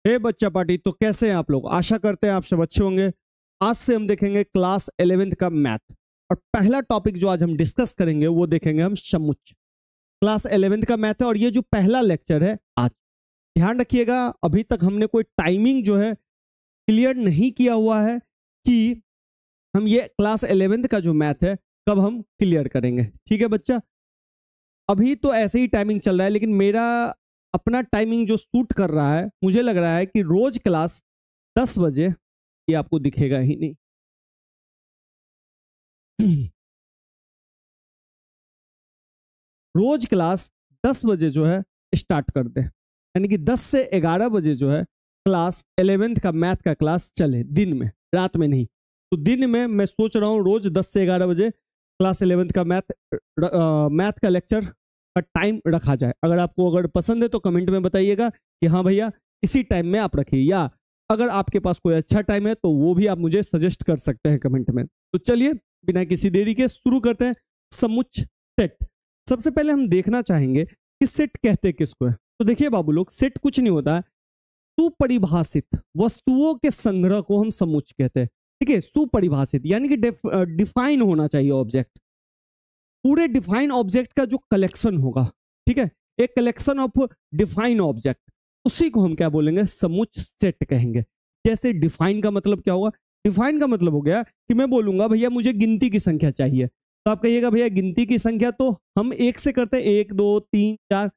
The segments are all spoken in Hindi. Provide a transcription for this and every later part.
हे बच्चा पार्टी, तो कैसे हैं आप लोग? आशा करते हैं आप सब अच्छे होंगे। आज से हम देखेंगे क्लास 11th का मैथ। और पहला टॉपिक जो आज हम डिस्कस करेंगे वो देखेंगे हम समुच्चय। क्लास 11th का मैथ है और ये जो पहला लेक्चर है आज, ध्यान रखिएगा अभी तक हमने कोई टाइमिंग जो है क्लियर नहीं किया हुआ है कि हम ये क्लास 11th का जो मैथ है कब हम क्लियर करेंगे। ठीक है बच्चा, अभी तो ऐसे ही टाइमिंग चल रहा है, लेकिन मेरा अपना टाइमिंग जो सूट कर रहा है, मुझे लग रहा है कि रोज क्लास 10 बजे, ये आपको दिखेगा ही नहीं। रोज क्लास 10 बजे जो है स्टार्ट कर दे, यानी कि 10 से 11 बजे जो है क्लास 11th का मैथ का क्लास चले, दिन में, रात में नहीं। तो दिन में मैं सोच रहा हूँ रोज 10 से 11 बजे क्लास 11th का मैथ का लेक्चर का टाइम रखा जाए। अगर पसंद है तो कमेंट में बताइएगा कि हाँ भैया इसी टाइम में आप रखिए, या अगर आपके पास कोई अच्छा टाइम है तो वो भी आप मुझे सजेस्ट कर सकते हैं कमेंट में। तो चलिए बिना किसी देरी के शुरू करते हैं समुच्चय सेट। सबसे पहले हम देखना चाहेंगे कि सेट कहते किसको है। तो देखिए बाबू लोग, सेट कुछ नहीं होता है, सुपरिभाषित वस्तुओं के संग्रह को हम समुच्चय कहते हैं। ठीक है, सुपरिभाषित यानी कि डिफाइन होना चाहिए ऑब्जेक्ट, पूरे डिफाइन ऑब्जेक्ट का जो कलेक्शन होगा। ठीक है, एक कलेक्शन ऑफ डिफाइन ऑब्जेक्ट, उसी को हम क्या बोलेंगे? समुच्चय सेट कहेंगे। जैसे डिफाइन का मतलब क्या होगा? डिफाइन का मतलब हो गया कि मैं बोलूंगा भैया मुझे गिनती की संख्या चाहिए, तो आप कहिएगा भैया गिनती की संख्या तो हम एक से करते हैं, 1 2 3 4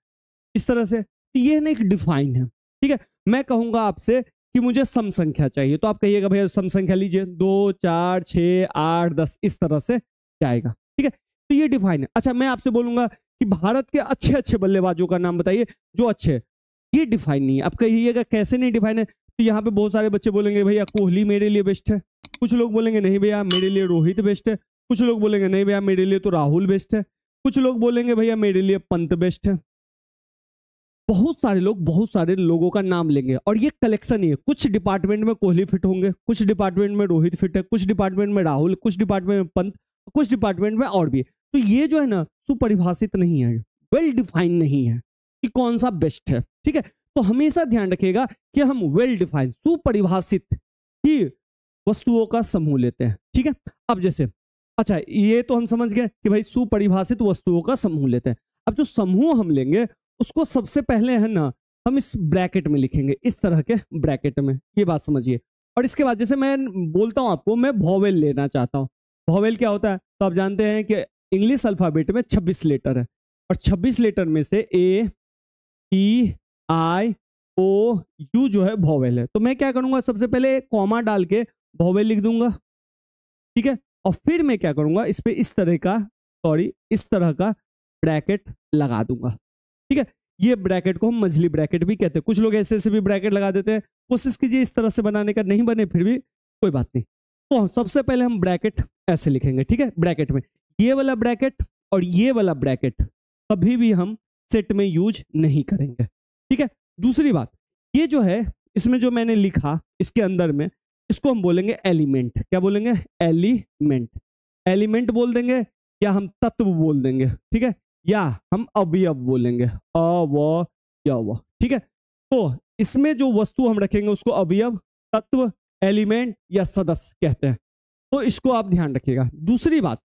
इस तरह से, तो ये ना एक डिफाइन है। ठीक है, मैं कहूंगा आपसे कि मुझे सम संख्या चाहिए, तो आप कहिएगा भैया सम संख्या लीजिए, 2 4 6 8 10 इस तरह से जाएगा। ठीक है, तो ये डिफाइन है। अच्छा, मैं आपसे बोलूंगा कि भारत के अच्छे अच्छे बल्लेबाजों का नाम बताइए जो अच्छे, ये डिफाइन नहीं है। आप कहिएगा कैसे नहीं डिफाइन है? तो यहाँ पे बहुत सारे बच्चे बोलेंगे भैया कोहली मेरे लिए बेस्ट है, कुछ लोग बोलेंगे नहीं भैया मेरे लिए रोहित बेस्ट है, कुछ लोग बोलेंगे नहीं भैया मेरे लिए तो राहुल बेस्ट है, कुछ लोग बोलेंगे भैया मेरे लिए पंत बेस्ट है। बहुत सारे लोगों का नाम लेंगे और ये कलेक्शन ही है। कुछ डिपार्टमेंट में कोहली फिट होंगे, कुछ डिपार्टमेंट में रोहित फिट है, कुछ डिपार्टमेंट में राहुल, कुछ डिपार्टमेंट में पंत, कुछ डिपार्टमेंट में और भी। तो ये जो है ना सुपरिभाषित नहीं है, वेल डिफाइंड नहीं है कि कौन सा बेस्ट है। ठीक है, तो हमेशा ध्यान रखिएगा कि हम वेल डिफाइंड सुपरिभाषित ही वस्तुओं का समूह लेते हैं। ठीक है, अब जैसे अच्छा ये तो हम समझ गए कि भाई सुपरिभाषित वस्तुओं का समूह लेते हैं। अब जो समूह हम लेंगे उसको सबसे पहले है ना हम इस ब्रैकेट में लिखेंगे, इस तरह के ब्रैकेट में, ये बात समझिए। और इसके बाद जैसे मैं बोलता हूं आपको, मैं वोवेल लेना चाहता हूं। वोवेल क्या होता है? तो आप जानते हैं कि इंग्लिश अल्फाबेट में 26 लेटर है और 26 लेटर में से ए ई आई ओ यू जो है वोवेल है। तो मैं क्या करूंगा, सबसे पहले कॉमा डाल के वोवेल लिख दूंगा। ठीक है, और फिर मैं क्या करूंगा, इस पे इस तरह का ब्रैकेट लगा दूंगा। ठीक है, ये ब्रैकेट को हम मझली ब्रैकेट भी कहते हैं। कुछ लोग ऐसे भी ब्रैकेट लगा देते हैं, कोशिश कीजिए इस तरह से बनाने का, नहीं बने फिर भी कोई बात नहीं। तो सबसे पहले हम ब्रैकेट ऐसे लिखेंगे। ठीक है, ब्रैकेट में ये वाला ब्रैकेट और ये वाला ब्रैकेट कभी भी हम सेट में यूज नहीं करेंगे। ठीक है, दूसरी बात, ये जो है इसमें जो मैंने लिखा इसके अंदर में, इसको हम बोलेंगे एलिमेंट। क्या बोलेंगे? एलिमेंट। एलिमेंट बोल देंगे या हम तत्व बोल देंगे। ठीक है, या हम अवयव बोलेंगे, अवयव। ठीक है, तो इसमें जो वस्तु हम रखेंगे उसको अवयव, तत्व, एलिमेंट या सदस्य कहते हैं। तो इसको आप ध्यान रखिएगा। दूसरी बात,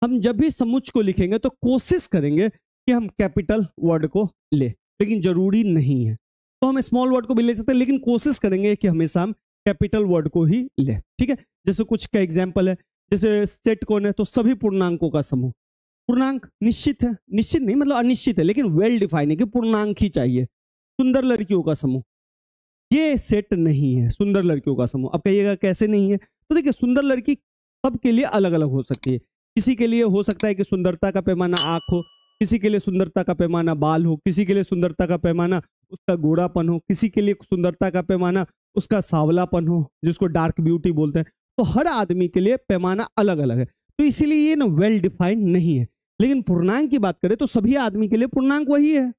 हम जब भी समुच्चय को लिखेंगे तो कोशिश करेंगे कि हम कैपिटल वर्ड को ले, लेकिन जरूरी नहीं है। तो हम स्मॉल वर्ड को भी ले सकते हैं, लेकिन कोशिश करेंगे कि हमेशा हम कैपिटल वर्ड को ही ले। ठीक है, जैसे कुछ का एग्जाम्पल है, जैसे सेट कौन है? तो सभी पूर्णांकों का समूह। पूर्णांक निश्चित है, निश्चित नहीं मतलब अनिश्चित है, लेकिन वेल डिफाइन है कि पूर्णांक ही चाहिए। सुंदर लड़कियों का समूह, ये सेट नहीं है सुंदर लड़कियों का समूह। अब कहिएगा कैसे नहीं है? तो देखिए सुंदर लड़की सबके लिए अलग अलग हो सकती है। किसी के लिए हो सकता है कि सुंदरता का पैमाना आंख हो, किसी के लिए सुंदरता का पैमाना बाल हो, किसी के लिए सुंदरता का पैमाना उसका गोरापन हो, किसी के लिए सुंदरता का पैमाना उसका सांवलापन हो, जिसको डार्क ब्यूटी बोलते हैं। तो हर आदमी के लिए पैमाना अलग अलग है, तो इसीलिए ये ना वेल डिफाइंड नहीं है। लेकिन पूर्णांक की बात करें तो सभी आदमी के लिए पूर्णांक वही है,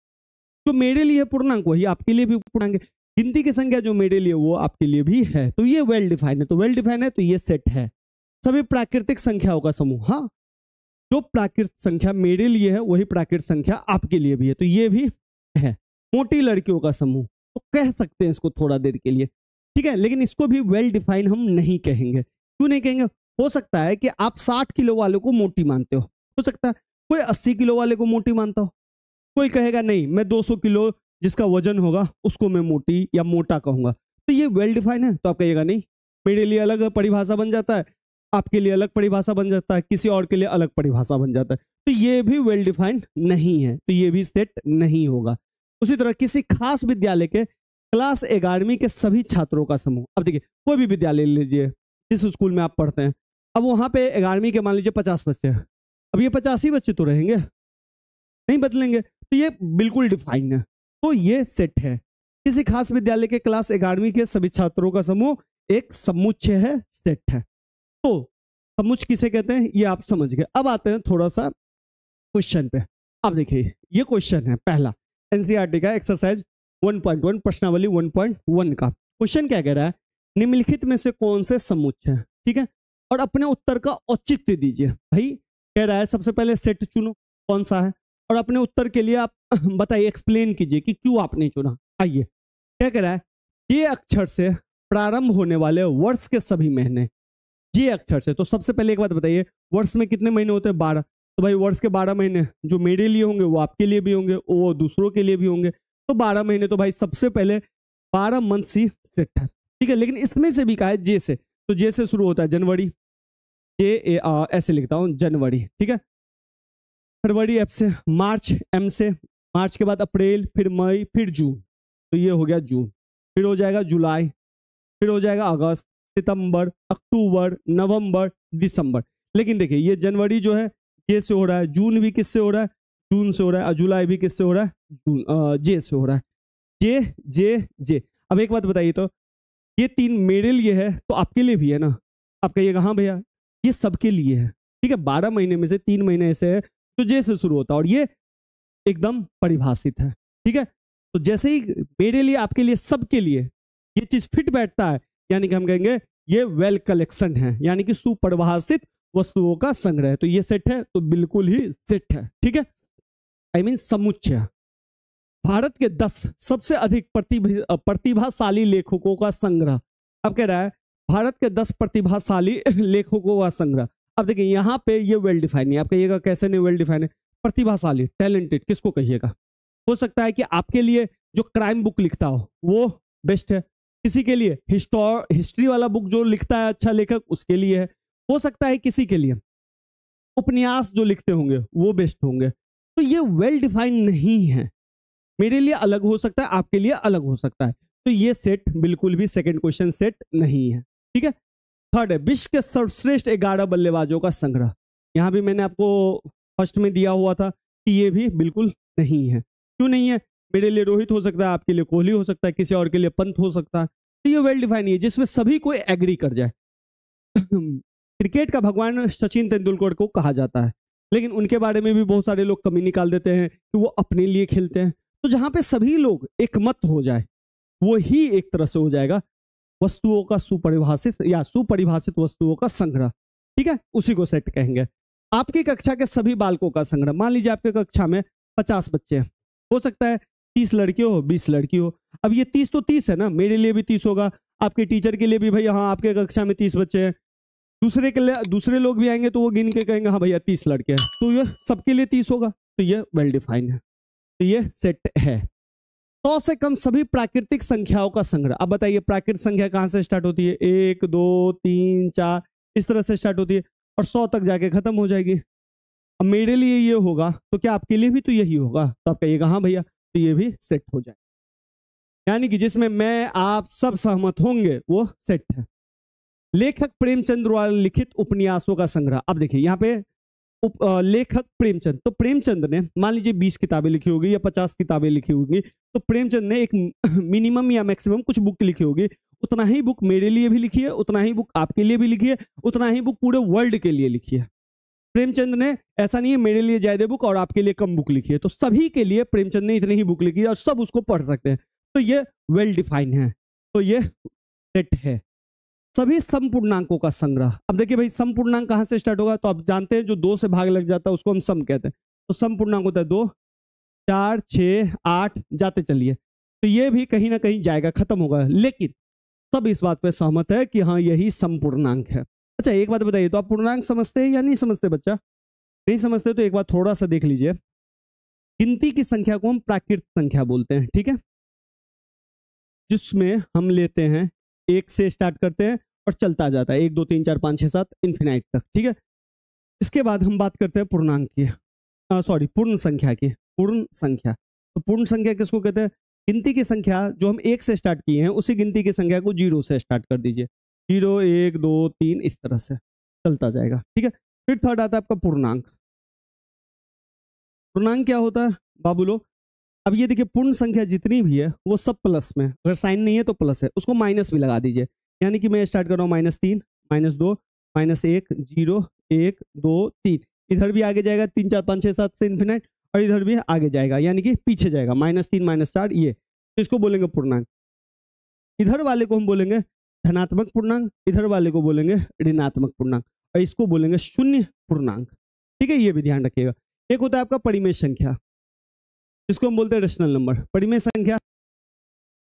जो मेरे लिए पूर्णांक वही आपके लिए भी पूर्णांक है। गिनती की संख्या जो मेरे लिए वो आपके लिए भी है, तो ये वेल डिफाइंड है। तो वेल डिफाइंड है तो ये सेट है। सभी प्राकृतिक संख्याओं का समूह, हाँ जो प्राकृतिक संख्या मेरे लिए है वही प्राकृतिक संख्या आपके लिए भी है, तो ये भी है। मोटी लड़कियों का समूह, तो कह सकते हैं इसको थोड़ा देर के लिए, ठीक है, लेकिन इसको भी वेल डिफाइन हम नहीं कहेंगे। क्यों नहीं कहेंगे? हो सकता है कि आप 60 किलो वाले को मोटी मानते हो सकता है कोई 80 किलो वाले को मोटी मानता हो, कोई कहेगा नहीं मैं 200 किलो जिसका वजन होगा उसको मैं मोटी या मोटा कहूंगा। तो ये वेल डिफाइन है, तो आप कहिएगा नहीं, मेरे लिए अलग परिभाषा बन जाता है, आपके लिए अलग परिभाषा बन जाता है, किसी और के लिए अलग परिभाषा बन जाता है, तो ये भी वेल डिफाइंड नहीं है, तो ये भी सेट नहीं होगा। उसी तरह किसी खास विद्यालय के क्लास 11वीं के सभी छात्रों का समूह, अब देखिए कोई भी विद्यालय ले लीजिए जिस स्कूल में आप पढ़ते हैं, अब वहां पे 11वीं के मान लीजिए 50 बच्चे हैं, अब ये 50 ही बच्चे तो रहेंगे, नहीं बदलेंगे, तो ये बिल्कुल डिफाइन है, तो ये सेट है। किसी खास विद्यालय के क्लास 11वीं के सभी छात्रों का समूह एक समुच्चय है, सेट है। तो समुच्चय किसे कहते हैं ये आप समझ गए। अब आते हैं थोड़ा सा क्वेश्चन पे। अब देखिए ये क्वेश्चन है पहला एनसीईआरटी का एक्सरसाइज 1.1 प्रश्नावली 1.1 का। क्वेश्चन क्या कह रहा है, निम्नलिखित में से कौन से समुच्चय है, ठीक है, और अपने उत्तर का औचित्य दीजिए। भाई कह रहा है सबसे पहले सेट चुनो कौन सा है, और अपने उत्तर के लिए आप बताइए, एक्सप्लेन कीजिए कि क्यों आपने चुना। आइए क्या कह रहा है, ये अक्षर से प्रारंभ होने वाले वर्ष के सभी महीने, ये अक्षर से। तो सबसे पहले एक बात बताइए, वर्ष में कितने महीने होते हैं? 12। तो भाई वर्ष के 12 महीने जो मेरे लिए होंगे वो आपके लिए भी होंगे, वो दूसरों के लिए भी होंगे, तो 12 महीने। तो भाई सबसे पहले 12 मंथ ही सेट है, ठीक है। लेकिन इसमें से भी कहा है जे से, तो जे से शुरू होता है जनवरी, जे ऐसे लिखता हूं जनवरी, ठीक है। फरवरी एफ से, मार्च एम से, मार्च के बाद अप्रैल, फिर मई, फिर जून, तो ये हो गया जून, फिर हो जाएगा जुलाई, फिर हो जाएगा अगस्त, सितंबर, अक्टूबर, नवंबर, दिसंबर। लेकिन देखिए ये जनवरी जो है ये से हो रहा है, जून भी किससे हो रहा है? जून से हो रहा है, और जुलाई भी किससे हो रहा है? जून जे से हो रहा है, जे जे जे। अब एक बात बताइए, तो ये 3 मेरे लिए है तो आपके लिए भी है ना? आप कहिएगा हाँ भैया ये सबके लिए है, ठीक है। 12 महीने में से 3 महीने ऐसे है तो जे से शुरू होता है, और ये एकदम परिभाषित है, ठीक है। तो जैसे ही मेरे लिए, आपके लिए, सबके लिए ये चीज फिट बैठता है, यानी कि हम कहेंगे ये वेल कलेक्शन है, यानी कि सुपरिभाषित वस्तुओं का संग्रह है, तो ये सेट है, तो बिल्कुल ही सेट है, ठीक है। आई मीन समुच्चय। भारत के 10 सबसे अधिक प्रतिभाशाली लेखकों का संग्रह। अब कह रहा है भारत के 10 प्रतिभाशाली लेखकों का संग्रह। अब देखिए यहाँ पे ये वेल डिफाइन है, आप कहिएगा कैसे नहीं वेल डिफाइन है? प्रतिभाशाली, टैलेंटेड किसको कहिएगा? हो सकता है कि आपके लिए जो क्राइम बुक लिखता हो वो बेस्ट है, किसी के लिए हिस्ट्री वाला बुक जो लिखता है अच्छा लेखक उसके लिए है, हो सकता है किसी के लिए उपन्यास जो लिखते होंगे वो बेस्ट होंगे। तो ये वेल डिफाइन नहीं है, मेरे लिए अलग हो सकता है, आपके लिए अलग हो सकता है, तो ये सेट बिल्कुल भी सेकंड क्वेश्चन सेट नहीं है, ठीक है। थर्ड है विश्व के सर्वश्रेष्ठ 11 बल्लेबाजों का संग्रह। यहां भी मैंने आपको फर्स्ट में दिया हुआ था कि ये भी बिल्कुल नहीं है। क्यों नहीं है? मेरे लिए रोहित हो सकता है, आपके लिए कोहली हो सकता है, किसी और के लिए पंत हो सकता है, तो ये वेल डिफाइन है जिसमें सभी कोई एग्री कर जाए। क्रिकेट का भगवान सचिन तेंदुलकर को कहा जाता है, लेकिन उनके बारे में भी बहुत सारे लोग कमी निकाल देते हैं कि वो अपने लिए खेलते हैं। तो जहां पे सभी लोग एक मत हो जाए वो ही एक तरह से हो जाएगा वस्तुओं का सुपरिभाषित या सुपरिभाषित वस्तुओं का संग्रह, ठीक है, उसी को सेट कहेंगे। आपकी कक्षा के सभी बालकों का संग्रह। मान लीजिए आपके कक्षा में 50 बच्चे हैं, हो सकता है 30 लड़के हो 20 लड़की हो। अब ये 30 तो 30 है ना, मेरे लिए भी 30 होगा, आपके टीचर के लिए भी भैया हाँ आपके कक्षा में 30 बच्चे हैं, दूसरे के लिए दूसरे लोग भी आएंगे तो वो गिन के कहेंगे हाँ भैया 30 लड़के हैं, तो ये सबके लिए 30 होगा, तो ये वेल डिफाइन है, तो ये सेट है। 100 से कम सभी प्राकृतिक संख्याओं का संग्रह। अब बताइए प्राकृतिक संख्या कहां से स्टार्ट होती है? 1 2 3 4 इस तरह से स्टार्ट होती है और 100 तक जाके खत्म हो जाएगी। अब मेरे लिए ये होगा तो क्या आपके लिए भी तो यही होगा? तो आप कहिएगा हाँ भैया, तो ये भी सेट हो जाए, यानी कि जिसमें मैं आप सब सहमत होंगे वो सेट है। लेखक प्रेमचंद द्वारा लिखित उपन्यासों का संग्रह। अब देखिए यहाँ पे लेखक प्रेमचंद, तो प्रेमचंद ने मान लीजिए 20 किताबें लिखी होगी या 50 किताबें लिखी होगी, तो प्रेमचंद ने एक मिनिमम या मैक्सिमम कुछ बुक लिखी होगी, उतना ही बुक मेरे लिए भी लिखी है, उतना ही बुक आपके लिए भी लिखी है, उतना ही बुक पूरे वर्ल्ड के लिए लिखी है। प्रेमचंद ने ऐसा नहीं है मेरे लिए ज्यादा बुक और आपके लिए कम बुक लिखी है, तो सभी के लिए प्रेमचंद ने इतनी ही बुक लिखी है और सब उसको पढ़ सकते हैं, तो ये वेल डिफाइन है, तो ये सेट है। सभी समपूर्णांकों का संग्रह। अब देखिए भाई समपूर्णांक कहां से स्टार्ट होगा? तो आप जानते हैं जो 2 से भाग लग जाता है उसको हम सम कहते हैं, तो समपूर्णांक होता है 2 4 6 8 जाते चलिए, तो ये भी कहीं ना कहीं जाएगा, खत्म होगा। लेकिन सब इस बात पे सहमत है कि हाँ यही संपूर्णांक है। अच्छा एक बात बताइए, तो आप पूर्णांक समझते हैं या नहीं समझते बच्चा? नहीं समझते तो एक बार थोड़ा सा देख लीजिए। गिनती की संख्या को हम प्राकृत संख्या बोलते हैं, ठीक है, जिसमें हम लेते हैं एक से स्टार्ट करते हैं और चलता जाता है 1 2 3 4 5 6 7 इन्फिनाइट तक, ठीक है। इसके बाद हम बात करते हैं पूर्णांक की, सॉरी पूर्ण संख्या की। पूर्ण संख्या, तो पूर्ण संख्या किसको कहते हैं? गिनती की संख्या जो हम 1 से स्टार्ट किए हैं उसी गिनती की संख्या को 0 से स्टार्ट कर दीजिए। 0 1 2 3 इस तरह से चलता जाएगा, ठीक है। फिर थर्ड आता है आपका पूर्णांक। पूर्णांक क्या होता है बाबू लोग? अब ये देखिए पूर्ण संख्या जितनी भी है वो सब प्लस में, अगर साइन नहीं है तो प्लस है, उसको माइनस भी लगा दीजिए। यानी कि मैं स्टार्ट कर रहा हूँ -3 -2 -1 0 1 2 3, इधर भी आगे जाएगा 3 4 5 6 7 से इन्फिनाइट, और इधर भी आगे जाएगा यानी कि पीछे जाएगा -3 -4 ये, तो इसको बोलेंगे पूर्णांक। इधर वाले को हम बोलेंगे धनात्मक पूर्णांक, इधर वाले को बोलेंगे ऋणात्मक पूर्णांक, और इसको बोलेंगे शून्य पूर्णांक, ठीक है। ये भी ध्यान रखिएगा। एक होता है आपका परिमेय संख्या, इसको हम बोलते हैं रेशनल नंबर। परिमेय संख्या,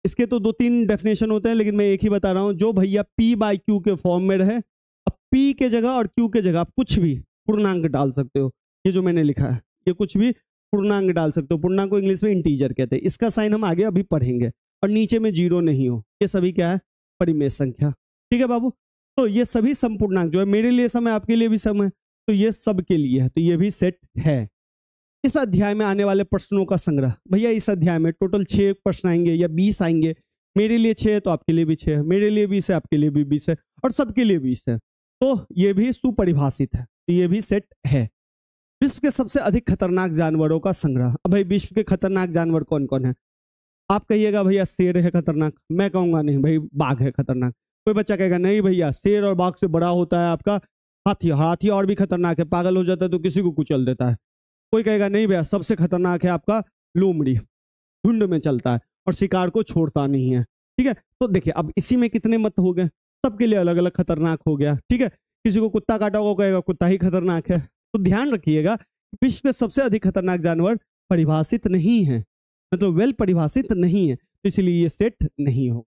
इसके तो 2-3 डेफिनेशन होते हैं, लेकिन मैं एक ही बता रहा हूं, जो भैया p/q के फॉर्म में रहे। अब p के जगह और q के जगह आप कुछ भी पूर्णांक डाल सकते हो। ये जो मैंने लिखा है ये कुछ भी पूर्णांक डाल सकते हो। पूर्णांक को इंग्लिश में इंटीजर कहते हैं। इसका साइन हम आगे अभी पढ़ेंगे। और नीचे में 0 नहीं हो, ये सभी क्या है? परिमेय संख्या, ठीक है बाबू। तो ये सभी संपूर्णांक जो है, मेरे लिए सम है, आपके लिए भी सम है, तो ये सब के लिए है, तो ये भी सेट है। इस अध्याय में आने वाले प्रश्नों का संग्रह, भैया इस अध्याय में टोटल 6 प्रश्न आएंगे या 20 आएंगे। मेरे लिए 6 है तो आपके लिए भी 6 है, मेरे लिए 20 है आपके लिए भी 20 है, और सबके लिए 20 है, तो ये भी सुपरिभाषित है, तो ये भी सेट है। विश्व के सबसे अधिक खतरनाक जानवरों का संग्रह। अब भाई विश्व के खतरनाक जानवर कौन कौन है? आप कहिएगा भैया शेर है खतरनाक, मैं कहूंगा नहीं भाई बाघ है खतरनाक। कोई बच्चा कहेगा नहीं भैया शेर और बाघ से बड़ा होता है आपका हाथी, हाथी और भी खतरनाक है, पागल हो जाता है तो किसी को कुचल देता है। कोई कहेगा नहीं भैया सबसे खतरनाक है आपका लोमड़ी, झुंड में चलता है और शिकार को छोड़ता नहीं है, ठीक है। तो देखिए अब इसी में कितने मत हो गए, सबके लिए अलग अलग खतरनाक हो गया, ठीक है। किसी को कुत्ता काटा होगा कहेगा कुत्ता ही खतरनाक है। तो ध्यान रखिएगा विश्व में सबसे अधिक खतरनाक जानवर परिभाषित नहीं है, मतलब वेल परिभाषित नहीं है, तो इसलिए ये सेट नहीं हो,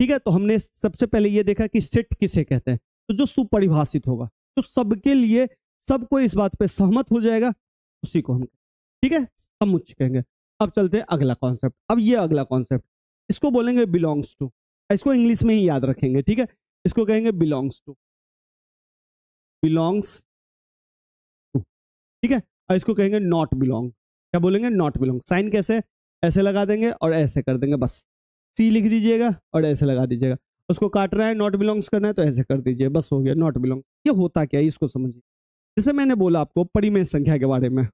ठीक है। तो हमने सबसे पहले ये देखा कि सेट किसे कहते हैं, तो जो सुपरिभाषित होगा, तो सबके लिए, सबको इस बात पे सहमत हो जाएगा, उसी को हम, ठीक है, समुच्चय कहेंगे। अब चलते हैं अगला कॉन्सेप्ट। अब ये अगला कॉन्सेप्ट, इसको बोलेंगे बिलोंग्स टू, इसको इंग्लिश में ही याद रखेंगे, ठीक है। इसको कहेंगे बिलोंग्स टू, बिलोंग्स टू, ठीक है। और इसको कहेंगे नॉट बिलोंग, क्या बोलेंगे? Not belong. साइन कैसे? ऐसे लगा देंगे और ऐसे कर देंगे, बस सी लिख दीजिएगा और ऐसे लगा दीजिएगा। उसको काटना है, नॉट बिलोंग्स करना है तो ऐसे कर दीजिए, बस हो गया नॉट बिलोंग। ये होता क्या है इसको समझिए। जैसे मैंने बोला आपको परिमेय संख्या के बारे में,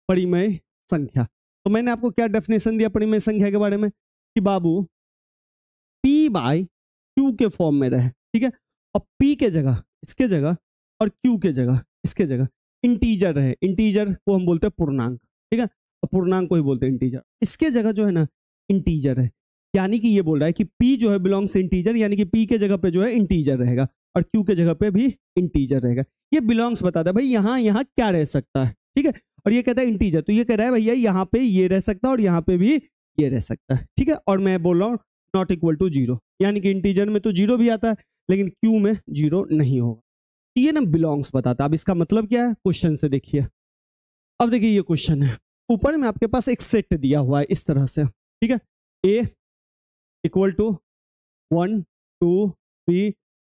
परिमेय संख्या, तो मैंने आपको क्या डेफिनेशन दिया परिमेय संख्या के बारे में कि बाबू p/q के फॉर्म में रहे, ठीक है। और p के जगह इसके जगह और q के जगह इसके जगह इंटीजर रहे। इंटीजर को हम बोलते हैं पूर्णांक, ठीक है, और पूर्णांक को ही बोलते हैं इंटीजर। इसके जगह जो है ना इंटीजर है, यानी कि ये बोल रहा है कि p जो है बिलोंग्स इंटीजर, यानी कि p के जगह पे जो है इंटीजर रहेगा और q के जगह पे भी इंटीजर रहेगा। ये बिलोंग्स बताता है भाई यहाँ यहाँ क्या रह सकता है, ठीक है। और ये कहता है इंटीजर, तो ये कह रहा है भैया यहाँ पे ये रह सकता है और यहाँ पे भी ये रह सकता है, ठीक है। और मैं बोल रहा हूँ नॉट इक्वल टू 0, यानी कि इंटीजर में तो 0 भी आता है लेकिन q में 0 नहीं होगा। ये ना बिलोंग्स बताता है। अब इसका मतलब क्या है क्वेश्चन से देखिए। अब देखिए ये क्वेश्चन है, ऊपर में आपके पास एक सेट दिया हुआ है इस तरह से, ठीक है। a equal to 1 2 3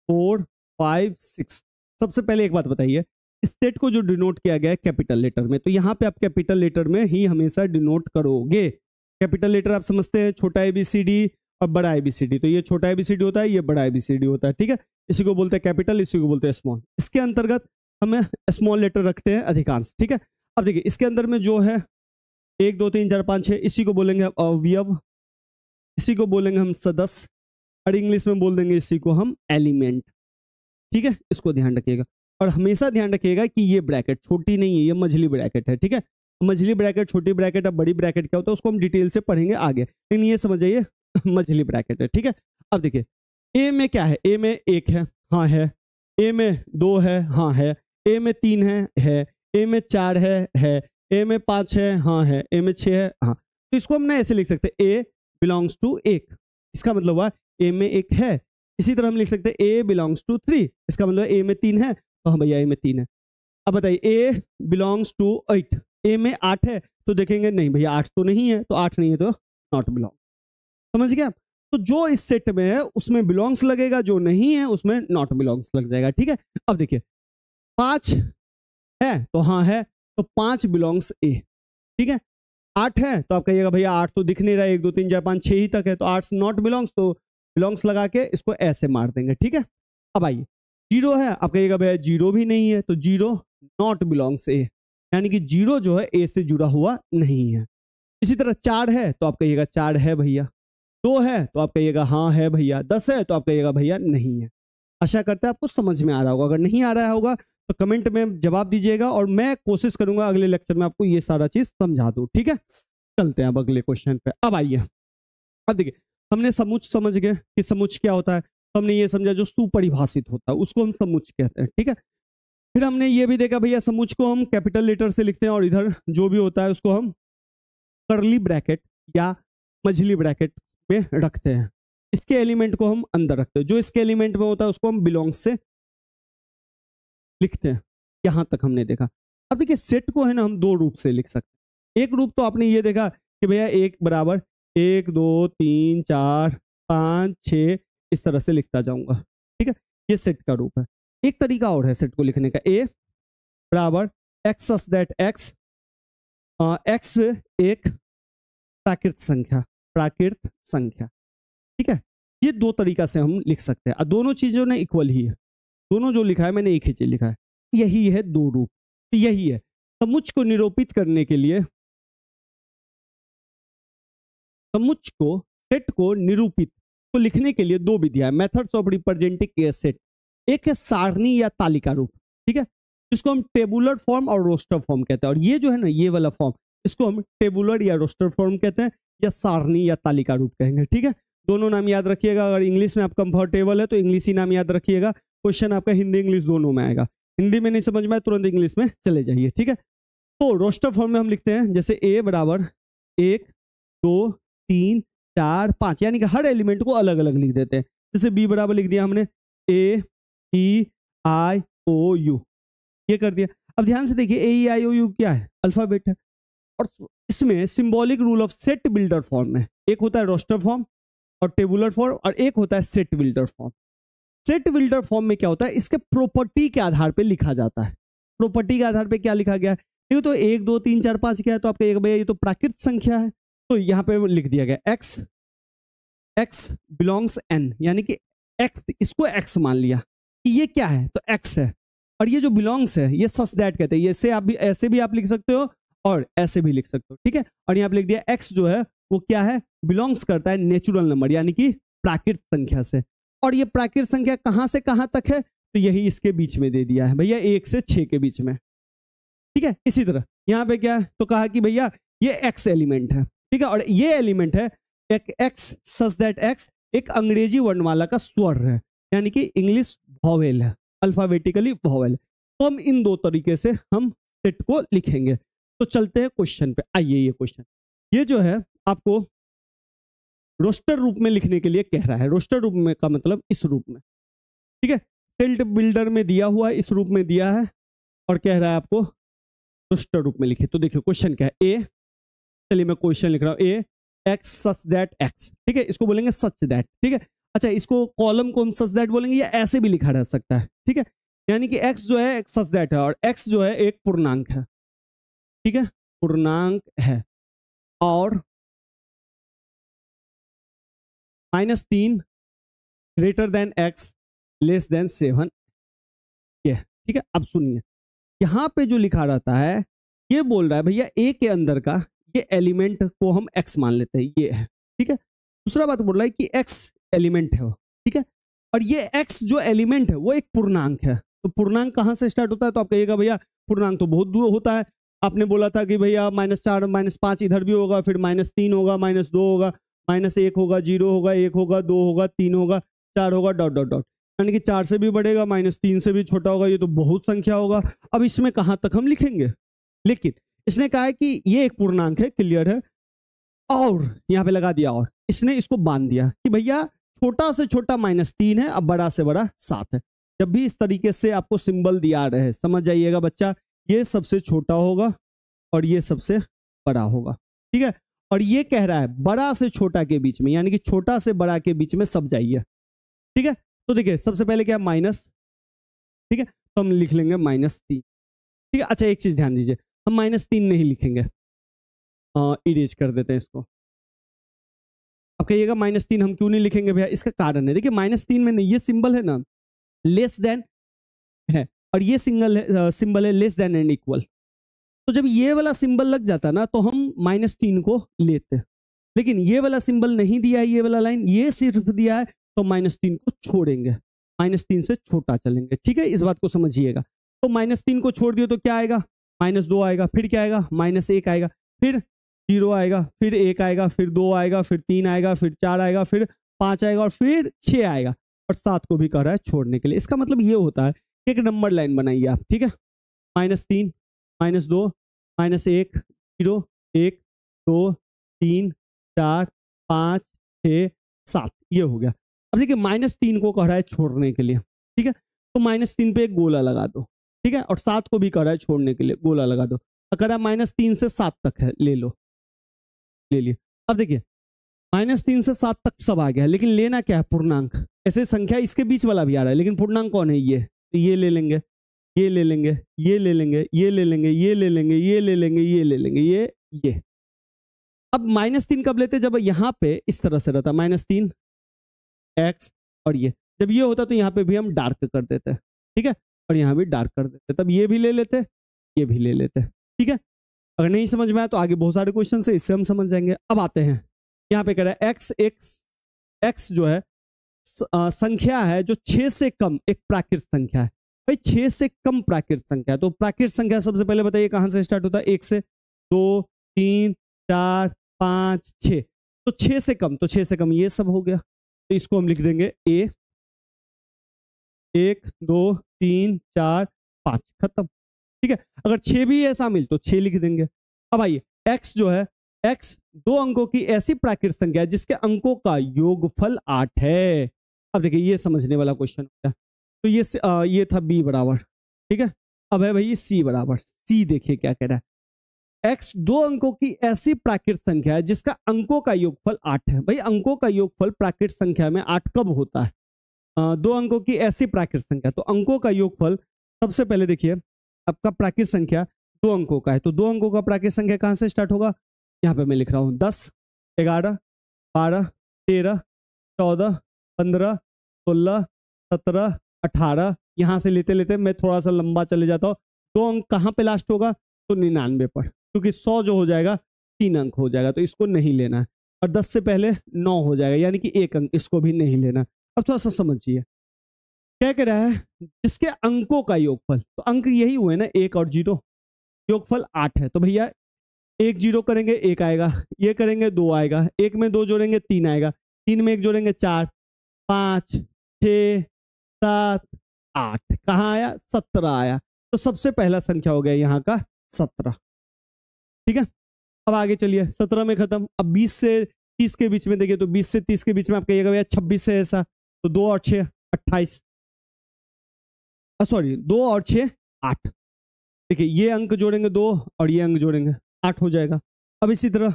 4 5 6। सबसे पहले एक बात बताइए, इस सेट को जो डिनोट किया गया है कैपिटल लेटर में, तो यहाँ पे आप कैपिटल लेटर में ही हमेशा डिनोट करोगे। कैपिटल लेटर आप समझते हैं छोटा ABCD और बड़ा ABCD, तो ये छोटा ABCD होता है, ये बड़ा ABCD होता है, ठीक है। इसी को बोलते हैं कैपिटल, इसी को बोलते हैं स्मॉल। इसके अंतर्गत हमें स्मॉल लेटर रखते हैं अधिकांश, ठीक है। अब देखिए इसके अंदर में जो है 1 2 3 4 5 6, इसी को बोलेंगे अवयव, इसी को बोलेंगे हम सदस्य, और इंग्लिश में बोल देंगे इसी को हम एलिमेंट, ठीक है। इसको ध्यान रखिएगा और हमेशा ध्यान रखिएगा कि ये ब्रैकेट छोटी नहीं है, ये मझली ब्रैकेट है, ठीक है। मझली ब्रैकेट, छोटी ब्रैकेट, अब बड़ी ब्रैकेट क्या होता है उसको हम डिटेल से पढ़ेंगे आगे, लेकिन ये समझिए मझली ब्रैकेट है, ठीक है। अब देखिए ए में क्या है, ए में 1 है, हाँ है। ए में 2 है, हाँ है। ए में 3 है। ए में 4 है। ए में 5 है, हाँ है। ए में 6 है, हाँ। तो इसको हम ना ऐसे लिख सकते हैं, ए बिलोंग्स टू एक, इसका मतलब हुआ ए में एक है। इसी तरह हम लिख सकते हैं ए बिलोंग्स टू 3, इसका मतलब ए में 3 है, तो हाँ भैया ए में 3 है। अब बताइए ए बिलोंग्स टू 8, ए में 8 है, तो देखेंगे नहीं भैया 8 तो नहीं है, तो 8 नहीं है तो नॉट बिलोंग। समझ गया? तो जो इस सेट में है उसमें बिलोंग्स लगेगा, जो नहीं है उसमें नॉट बिलोंग्स लग जाएगा। ठीक है, अब देखिए 5 है तो हाँ है, तो 5 बिलोंग्स ए। ठीक है, 8 है तो आप कहिएगा भैया 8 तो दिख नहीं रहा है, 1 2 3 4 5 6 ही तक है, तो 8 नॉट बिलोंग्स, तो बिलोंग्स लगा के इसको ऐसे मार देंगे। ठीक है, अब आइए 0 है, आप कहिएगा भैया 0 भी नहीं है, तो 0 नॉट बिलोंग्स ए, यानी कि 0 जो है ए से जुड़ा हुआ नहीं है। इसी तरह 4 है तो आप कहिएगा 4 है भैया, 2 है तो आप कहिएगा हाँ है भैया, 10 है तो आप कहिएगा भैया नहीं है। आशा करते हैं आपको समझ में आ रहा होगा, अगर नहीं आ रहा होगा तो कमेंट में जवाब दीजिएगा, और मैं कोशिश करूंगा अगले लेक्चर में आपको ये सारा चीज समझा दूं। ठीक है, चलते हैं अब अगले क्वेश्चन पे। अब आइए, अब देखिए हमने समुच्चय समझ गए कि समुच्चय क्या होता है, तो हमने ये समझा जो सुपरिभाषित होता है उसको हम समुच्चय कहते हैं। ठीक है, फिर हमने ये भी देखा भैया समुच्चय को हम कैपिटल लेटर से लिखते हैं, और इधर जो भी होता है उसको हम कर्ली ब्रैकेट या मझली ब्रैकेट में रखते हैं। इसके एलिमेंट को हम अंदर रखते हैं, जो इसके एलिमेंट में होता है उसको हम बिलोंग्स से लिखते हैं। यहां तक हमने देखा। अब देखिए सेट को है ना हम 2 रूप से लिख सकते हैं। एक रूप तो आपने ये देखा कि भैया 1 बराबर 1 2 3 4 5 6 इस तरह से लिखता जाऊंगा। ठीक है, ये सेट का रूप है। एक तरीका और है सेट को लिखने का, ए बराबर x such that x, x एक प्राकृत संख्या। ठीक है, ये 2 तरीका से हम लिख सकते हैं, दोनों चीजों ने इक्वल ही है, दोनों जो लिखा है मैंने एक ही चीज लिखा है, यही है 2 रूप। तो यही है समुच्चय को निरूपित करने के लिए, समुच्चय को सेट को निरूपित को लिखने के लिए 2 विधियां है, methods of representing A set. एक है सारणी या तालिका रूप, ठीक है, जिसको हम टेबुलर फॉर्म और रोस्टर फॉर्म कहते हैं, और ये जो है ना ये वाला फॉर्म इसको हम टेबुलर या रोस्टर फॉर्म कहते हैं, या सारणी या तालिका रूप कहेंगे। ठीक है, दोनों नाम याद रखिएगा, अगर इंग्लिश में आप कंफर्टेबल है तो इंग्लिश ही नाम याद रखिएगा, क्वेश्चन आपका हिंदी इंग्लिश दोनों में आएगा, हिंदी में नहीं समझ में आए तुरंत इंग्लिश में चले जाइए। ठीक है, तो रोस्टर फॉर्म में हम लिखते हैं जैसे ए बराबर 1 2 3 4 5, यानी कि हर एलिमेंट को अलग अलग लिख देते हैं। जैसे बी बराबर लिख दिया हमने ए ई आई ओ यू, ये कर दिया। अब ध्यान से देखिए ए ई आई ओ यू क्या है, अल्फाबेट है, और इसमें symbolic rule of set builder form में एक होता है रोस्टर फॉर्म और टेबुलर फॉर्म, और एक होता है set builder form. Set builder form में क्या होता है, इसके प्रॉपर्टी के आधार पे लिखा जाता है। प्रॉपर्टी के आधार पे क्या लिखा गया है, ये तो 1 2 3 4 5 क्या है, तो आपका एक भैया ये तो प्राकृत संख्या है, तो यहाँ पे लिख दिया गया एक्स एक्स बिलोंग्स एन, यानी कि एक्स, इसको एक्स मान लिया कि ये क्या है तो एक्स है, और ये जो बिलोंग्स है ये सच दैट कहते हैं, ये आप भी ऐसे भी आप लिख सकते हो और ऐसे भी लिख सकते हो। ठीक है, और यहाँ पे लिख दिया एक्स जो है वो क्या है, बिलोंग्स करता है नेचुरल नंबर यानी कि प्राकृत संख्या से, और ये प्राकृत संख्या कहां से कहां तक है, तो यही इसके बीच में दे दिया है भैया 1 से 6 के बीच में। ठीक है, इसी तरह यहाँ पे क्या है, तो कहा कि भैया ये एक्स एलिमेंट है। ठीक है, और ये एलिमेंट है एक एक्स सच दैट एक्स एक अंग्रेजी वर्णमाला का स्वर है, यानी कि इंग्लिश वॉवेल है, अल्फाबेटिकली वॉवेल। तो हम इन 2 तरीके से हम सेट को लिखेंगे। तो चलते हैं क्वेश्चन पे। आइए, ये क्वेश्चन ये जो है आपको रोस्टर रूप में लिखने के लिए कह रहा है। रोस्टर रूप में का मतलब इस रूप में, ठीक है, सेट बिल्डर में दिया हुआ है, इस रूप में दिया है, और कह रहा है आपको रोस्टर रूप में लिखे। तो देखिए क्वेश्चन क्या है, ए, चलिए मैं क्वेश्चन लिख रहा हूं, ए एक्स सच दैट एक्स, ठीक है, इसको बोलेंगे सच दैट। ठीक है, अच्छा इसको कॉलम को हम सच दैट बोलेंगे, या ऐसे भी लिखा रह सकता है। ठीक है, यानी कि एक्स जो है सच दैट है, और एक्स जो है एक पूर्णांक है। ठीक है, पूर्णांक है, और -3 greater than x less than 7 ये। ठीक है, अब सुनिए यहां पे जो लिखा रहता है ये बोल रहा है भैया ए के अंदर का ये एलिमेंट को हम एक्स मान लेते हैं, ये है। ठीक है, दूसरा बात बोल रहा है कि एक्स एलिमेंट है वो। ठीक है, और ये एक्स जो एलिमेंट है वो एक पूर्णांक है। तो पूर्णांक कहां से स्टार्ट होता है, तो आप कहिएगा भैया पूर्णांक तो बहुत दूर होता है। आपने बोला था कि भैया -4 -5 इधर भी होगा, फिर -3 होगा, -2 होगा, -1 होगा, 0 होगा, 1 होगा, 2 होगा, 3 होगा, 4 होगा, डॉट डॉट डॉट, यानी कि 4 से भी बढ़ेगा, -3 से भी छोटा होगा, ये तो बहुत संख्या होगा। अब इसमें कहां तक हम लिखेंगे, लेकिन इसने कहा है कि ये एक पूर्णांक है, क्लियर है, और यहाँ पे लगा दिया, और इसने इसको बांध दिया कि भैया छोटा से छोटा -3 है, अब बड़ा से बड़ा 7 है। जब भी इस तरीके से आपको सिंबल दिया रहे, समझ जाइएगा बच्चा, ये सबसे छोटा होगा और ये सबसे बड़ा होगा, ठीक है। और ये कह रहा है बड़ा से छोटा के बीच में, यानी कि छोटा से बड़ा के बीच में सब जाइए, ठीक है। तो देखिए सबसे पहले क्या है, माइनस, ठीक है, तो हम लिख लेंगे -3, ठीक है। अच्छा एक चीज ध्यान दीजिए, हम -3 नहीं लिखेंगे, इरेज कर देते हैं इसको। अब कहिएगा -3 हम क्यों नहीं लिखेंगे भैया, इसका कारण है, देखिए -3 में नहीं, ये सिंबल है ना लेस देन है, और ये सिंबल है लेस देन एंड इक्वल। तो जब ये वाला सिंबल लग जाता ना तो हम -3 को लेते, लेकिन ये वाला सिंबल नहीं दिया है, ये वाला लाइन ये सिर्फ दिया है, तो -3 को छोड़ेंगे, -3 से छोटा चलेंगे, ठीक है। इस बात को समझिएगा। तो -3 को छोड़ दियो तो क्या आएगा, -2 आएगा, फिर क्या आएगा, -1 आएगा, फिर 0 आएगा, फिर 1 आएगा, फिर 2 आएगा, फिर 3 आएगा, फिर 4 आएगा, फिर 5 आएगा, और फिर 6 आएगा, और 7 को भी कह रहा है छोड़ने के लिए। इसका मतलब ये होता है, एक नंबर लाइन बनाइए आप, ठीक है, -3, -2, -1, 0, 1, 2, 3, 4, 5, 6, 7, ये हो गया। अब देखिए -3 को कह रहा है छोड़ने के लिए, ठीक है, तो -3 पे एक गोला लगा दो, ठीक है, और 7 को भी कह रहा है छोड़ने के लिए, गोला लगा दो। अगर आप -3 से 7 तक है, ले लो, ले लिए। अब देखिए -3 से 7 तक सब आ गया, लेकिन लेना क्या है, पूर्णांक। ऐसे संख्या इसके बीच वाला भी आ रहा है, लेकिन पूर्णांक कौन है, ये, तो ये ले लेंगे, ये ले लेंगे, ये ले लेंगे, ये ले लेंगे, ये ले लेंगे, ये ले लेंगे, ये ले लेंगे, ये। अब -3 कब लेते, जब यहाँ पे इस तरह से रहता -3 x, और ये जब ये होता तो यहाँ पे भी हम डार्क कर देते, ठीक है, और यहाँ भी डार्क कर देते, तब ये भी ले लेते, ये भी ले लेते, ठीक है। अगर नहीं समझ में आया तो आगे बहुत सारे क्वेश्चन है, इससे हम समझ जाएंगे। अब आते हैं यहाँ पे कह रहा है x जो है संख्या है जो 6 से कम एक प्राकृत संख्या है। भाई 6 से कम प्राकृत संख्या है, तो प्राकृत संख्या सबसे पहले बताइए कहां से स्टार्ट होता है, 1 से, 2, 3, 4, 5, 6, तो 6 से कम, तो 6 से कम ये सब हो गया, तो इसको हम लिख देंगे a, 1, 2, 3, 4, 5, खत्म, ठीक है। अगर 6 भी है शामिल तो 6 लिख देंगे। अब आइए x जो है, x 2 अंकों की ऐसी प्राकृत संख्या है जिसके अंकों का योगफल 8 है। अब देखिए ये समझने वाला क्वेश्चन होता है, तो ये था b बराबर, ठीक है। अब है भाई c बराबर, c देखिए क्या कह रहा है, x 2 अंकों की ऐसी प्राकृत संख्या है जिसका अंकों का योगफल 8 है। भाई अंकों का योगफल प्राकृत संख्या में 8 कब होता है, 2 अंकों की ऐसी प्राकृत संख्या, तो अंकों का योगफल सबसे पहले देखिए आपका प्राकृत संख्या 2 अंकों का है, तो 2 अंकों का प्राकृत संख्या कहां से स्टार्ट होगा, यहाँ पे मैं लिख रहा हूं 10, 11, 12, 13, 14, 15, 16, 17, 18, यहां से लेते लेते मैं थोड़ा सा लंबा चले जाता हूँ। 2 अंक कहां पे लास्ट होगा, तो 99 पर, क्योंकि 100 जो हो जाएगा 3 अंक हो जाएगा, तो इसको नहीं लेना है। और 10 से पहले 9 हो जाएगा, यानी कि 1 अंक, इसको भी नहीं लेना। अब थोड़ा सा समझिए क्या कह रहा है, जिसके अंकों का योगफल, तो अंक यही हुए ना 1 और 0, योगफल 8 है, तो भैया 1 0 करेंगे 1 आएगा, ये करेंगे 2 आएगा, 1 में 2 जोड़ेंगे 3 आएगा, 3 में 1 जोड़ेंगे 4, 5, 6, 7, 8, कहाँ आया, 17 आया। तो सबसे पहला संख्या हो गया यहाँ का 17, ठीक है। अब आगे चलिए, 17 में खत्म। अब 20 से 30 के बीच में देखिए, तो 20 से 30 के बीच में आप कहिएगा भैया 26 है ऐसा, तो 2 और 6 28, सॉरी 2 और 6 8, देखिए ये अंक जोड़ेंगे 2 और ये अंक जोड़ेंगे 8 हो जाएगा। अब इसी तरह